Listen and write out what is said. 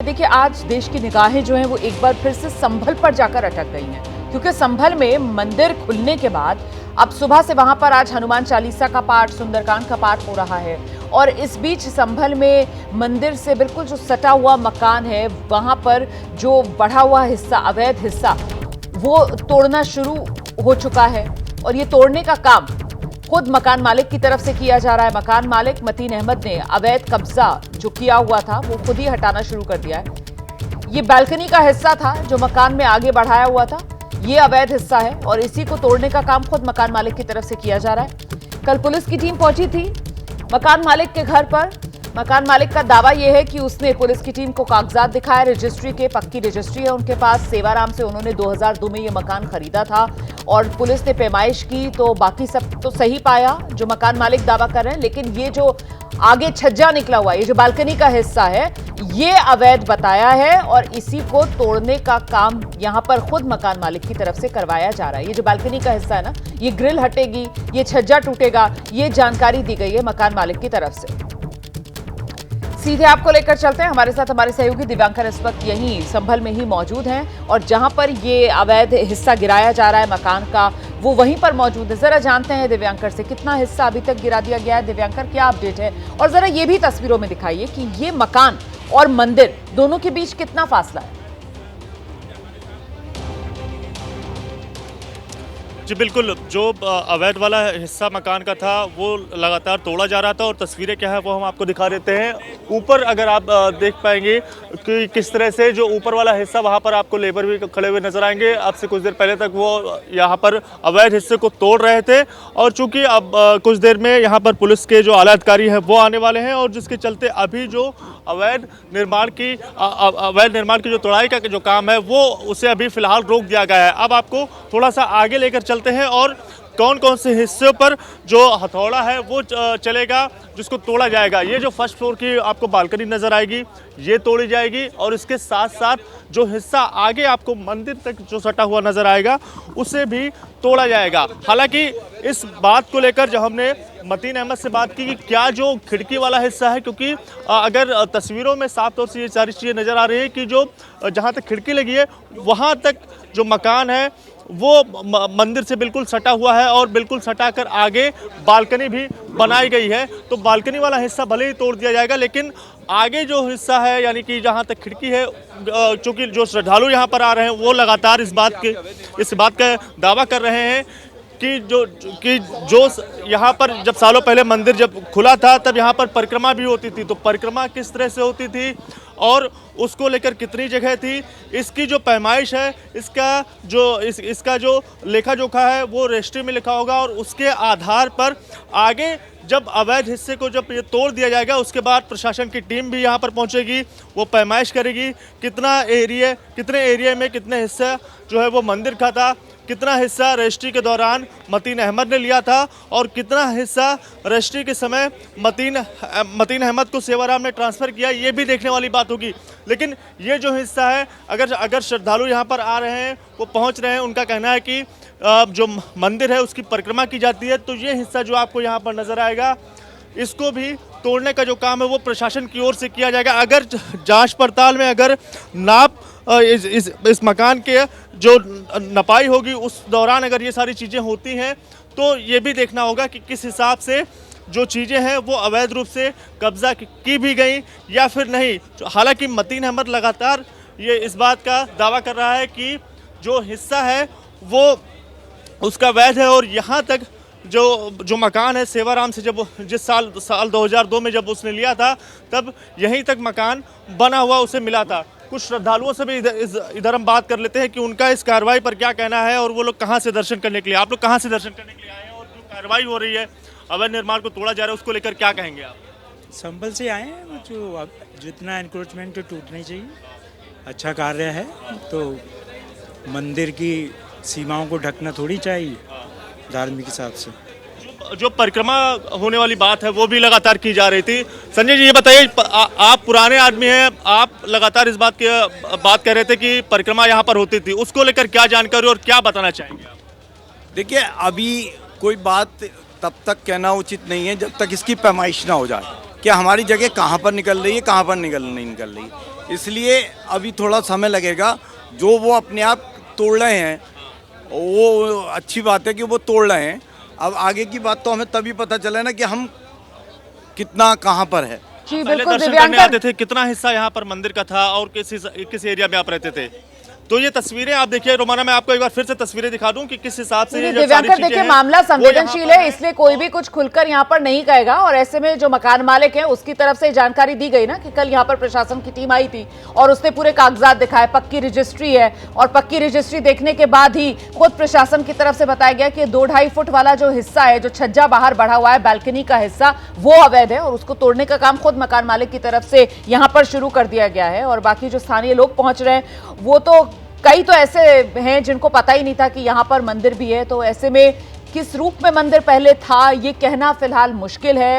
देखिए, आज देश की निगाहें जो हैं वो एक बार फिर से संभल पर जाकर अटक गई हैं, क्योंकि संभल में मंदिर खुलने के बाद अब सुबह से वहां पर आज हनुमान चालीसा का पाठ, सुंदरकांड का पाठ हो रहा है। और इस बीच संभल में मंदिर से बिल्कुल जो सटा हुआ मकान है, वहां पर जो बढ़ा हुआ हिस्सा, अवैध हिस्सा, वो तोड़ना शुरू हो चुका है। और ये तोड़ने का काम खुद मकान मालिक की तरफ से किया जा रहा है। मकान मालिक मतीन अहमद ने अवैध कब्जा जो किया हुआ था वो खुद ही हटाना शुरू कर दिया है। ये बालकनी का हिस्सा था जो मकान में आगे बढ़ाया हुआ था, ये अवैध हिस्सा है और इसी को तोड़ने का काम खुद मकान मालिक की तरफ से किया जा रहा है। कल पुलिस की टीम पहुंची थी मकान मालिक के घर पर। मकान मालिक का दावा यह है कि उसने पुलिस की टीम को कागजात दिखाए, रजिस्ट्री के, पक्की रजिस्ट्री है उनके पास। सेवाराम से उन्होंने 2002 में ये मकान खरीदा था और पुलिस ने पैमाइश की तो बाकी सब तो सही पाया जो मकान मालिक दावा कर रहे हैं, लेकिन ये जो आगे छज्जा निकला हुआ, ये जो बालकनी का हिस्सा है, ये अवैध बताया है और इसी को तोड़ने का काम यहां पर खुद मकान मालिक की तरफ से करवाया जा रहा है। ये जो बालकनी का हिस्सा है ना, ये ग्रिल हटेगी, ये छज्जा टूटेगा, ये जानकारी दी गई है मकान मालिक की तरफ से। सीधे आपको लेकर चलते हैं, हमारे साथ हमारे सहयोगी दिव्यांकर इस वक्त यहीं संभल में ही मौजूद हैं और जहां पर ये अवैध हिस्सा गिराया जा रहा है मकान का, वो वहीं पर मौजूद है। जरा जानते हैं दिव्यांकर से कितना हिस्सा अभी तक गिरा दिया गया है। दिव्यांकर, क्या अपडेट है? और जरा ये भी तस्वीरों में दिखाइए कि ये मकान और मंदिर दोनों के बीच कितना फासला है। जी बिल्कुल, जो अवैध वाला हिस्सा मकान का था वो लगातार तोड़ा जा रहा था और तस्वीरें क्या है वो हम आपको दिखा देते हैं। ऊपर अगर आप देख पाएंगे कि किस तरह से जो ऊपर वाला हिस्सा, वहाँ पर आपको लेबर भी खड़े हुए नजर आएंगे। अब से कुछ देर पहले तक वो यहाँ पर अवैध हिस्से को तोड़ रहे थे और चूंकि अब कुछ देर में यहाँ पर पुलिस के जो आला अधिकारी हैं वो आने वाले हैं और जिसके चलते अभी जो अवैध निर्माण की जो तोड़ाई का जो काम है वो उसे अभी फिलहाल रोक दिया गया है। अब आपको थोड़ा सा आगे लेकर चलते हैं और कौन कौन से हिस्सों पर जो हथौड़ा है वो चलेगा, जिसको तोड़ा जाएगा। ये जो फर्स्ट फ्लोर की आपको बालकनी नजर आएगी ये तोड़ी जाएगी और इसके साथ साथ जो हिस्सा आगे आपको मंदिर तक जो सटा हुआ नजर आएगा उसे भी तोड़ा जाएगा। हालांकि इस बात को लेकर जब हमने मतीन अहमद से बात की कि क्या जो खिड़की वाला हिस्सा है, क्योंकि अगर तस्वीरों में साफ तौर से ये सारी चीज़ें नज़र आ रही है कि जो जहाँ तक खिड़की लगी है वहाँ तक जो मकान है वो मंदिर से बिल्कुल सटा हुआ है और बिल्कुल सटा कर आगे बालकनी भी बनाई गई है। तो बालकनी वाला हिस्सा भले ही तोड़ दिया जाएगा, लेकिन आगे जो हिस्सा है यानी कि जहाँ तक खिड़की है, चूँकि जो श्रद्धालु यहाँ पर आ रहे हैं वो लगातार इस बात का दावा कर रहे हैं कि जो यहाँ पर जब सालों पहले मंदिर जब खुला था तब यहाँ पर परिक्रमा भी होती थी, तो परिक्रमा किस तरह से होती थी और उसको लेकर कितनी जगह थी, इसकी जो पैमाइश है, इसका जो लेखा जोखा है वो रजिस्ट्री में लिखा होगा और उसके आधार पर आगे जब अवैध हिस्से को जब ये तोड़ दिया जाएगा उसके बाद प्रशासन की टीम भी यहाँ पर पहुँचेगी, वो पैमाइश करेगी कितने एरिया में कितने हिस्सा जो है वो मंदिर का था, कितना हिस्सा रजिस्ट्री के दौरान मतीन अहमद ने लिया था और कितना हिस्सा रजिस्ट्री के समय मतीन अहमद को सेवाराम ने ट्रांसफ़र किया, ये भी देखने वाली बात होगी। लेकिन ये जो हिस्सा है, अगर श्रद्धालु यहाँ पर आ रहे हैं, वो पहुँच रहे हैं, उनका कहना है कि जो मंदिर है उसकी परिक्रमा की जाती है, तो ये हिस्सा जो आपको यहाँ पर नज़र आएगा इसको भी तोड़ने का जो काम है वो प्रशासन की ओर से किया जाएगा। अगर जांच पड़ताल में अगर नाप इस मकान के जो नपाई होगी उस दौरान अगर ये सारी चीज़ें होती हैं तो ये भी देखना होगा कि किस हिसाब से जो चीज़ें हैं वो अवैध रूप से कब्जा की भी गई या फिर नहीं। हालांकि मतीन अहमद लगातार ये इस बात का दावा कर रहा है कि जो हिस्सा है वो उसका वैध है और यहाँ तक जो मकान है सेवाराम से जब जिस साल 2002 में जब उसने लिया था तब यहीं तक मकान बना हुआ उसे मिला था। कुछ श्रद्धालुओं से भी इधर हम बात कर लेते हैं कि उनका इस कार्रवाई पर क्या कहना है और वो लोग कहाँ से दर्शन करने के लिए, आप लोग कहाँ से दर्शन करने के लिए आए हैं और जो कार्रवाई हो रही है अवैध निर्माण को तोड़ा जा रहा है उसको लेकर क्या कहेंगे आप? संभल से आए हैं, जो जितना इंक्रोचमेंट तो टूटनी चाहिए, अच्छा कार्य है, तो मंदिर की सीमाओं को ढकना थोड़ी चाहिए धार्मिक हिसाब से। जो परिक्रमा होने वाली बात है वो भी लगातार की जा रही थी। संजय जी ये बताइए, आप पुराने आदमी हैं, आप लगातार इस बात कह रहे थे कि परिक्रमा यहाँ पर होती थी, उसको लेकर क्या जानकारी और क्या बताना चाहेंगे आप? देखिए, अभी कोई बात तब तक कहना उचित नहीं है जब तक इसकी पैमाइश ना हो जाए कि हमारी जगह कहाँ पर निकल रही है, कहाँ पर नहीं निकल रही। इसलिए अभी थोड़ा समय लगेगा। जो वो अपने आप तोड़ रहे हैं वो अच्छी बात है कि वो तोड़ रहे हैं। अब आगे की बात तो हमें तभी पता चले ना कि हम कितना कहाँ पर है। जी पहले बिल्कुल दर्शन करने आते दिव्यांकर, थे, कितना हिस्सा यहाँ पर मंदिर का था और किस एरिया में आप रहते थे। तो ये तस्वीरें आप देखिए रोमाना, मैं आपको एक बार फिर से तस्वीरें दिखा दूं कि किस हिसाब से ये जो सारी दिव्यांकर चीजें देखिए हैं, मामला वो यहाँ संवेदनशील पर है, इसलिए कोई भी कुछ खुलकर यहाँ पर नहीं कहेगा। और ऐसे में जो मकान मालिक है उसकी तरफ से जानकारी दी गई ना कि कल यहाँ पर प्रशासन की टीम आई थी और उसने पूरे कागजात दिखाए, पक्की रजिस्ट्री है। और पक्की रजिस्ट्री देखने के बाद ही खुद प्रशासन की तरफ से बताया गया कि 2-2.5 फुट वाला जो हिस्सा है, जो छज्जा बाहर बढ़ा हुआ है, बालकनी का हिस्सा, वो अवैध है और उसको तोड़ने का काम खुद मकान मालिक की तरफ से यहाँ पर शुरू कर दिया गया है। और बाकी जो स्थानीय लोग पहुंच रहे हैं वो तो कई तो ऐसे हैं जिनको पता ही नहीं था कि यहाँ पर मंदिर भी है। तो ऐसे में किस रूप में मंदिर पहले था ये कहना फिलहाल मुश्किल है।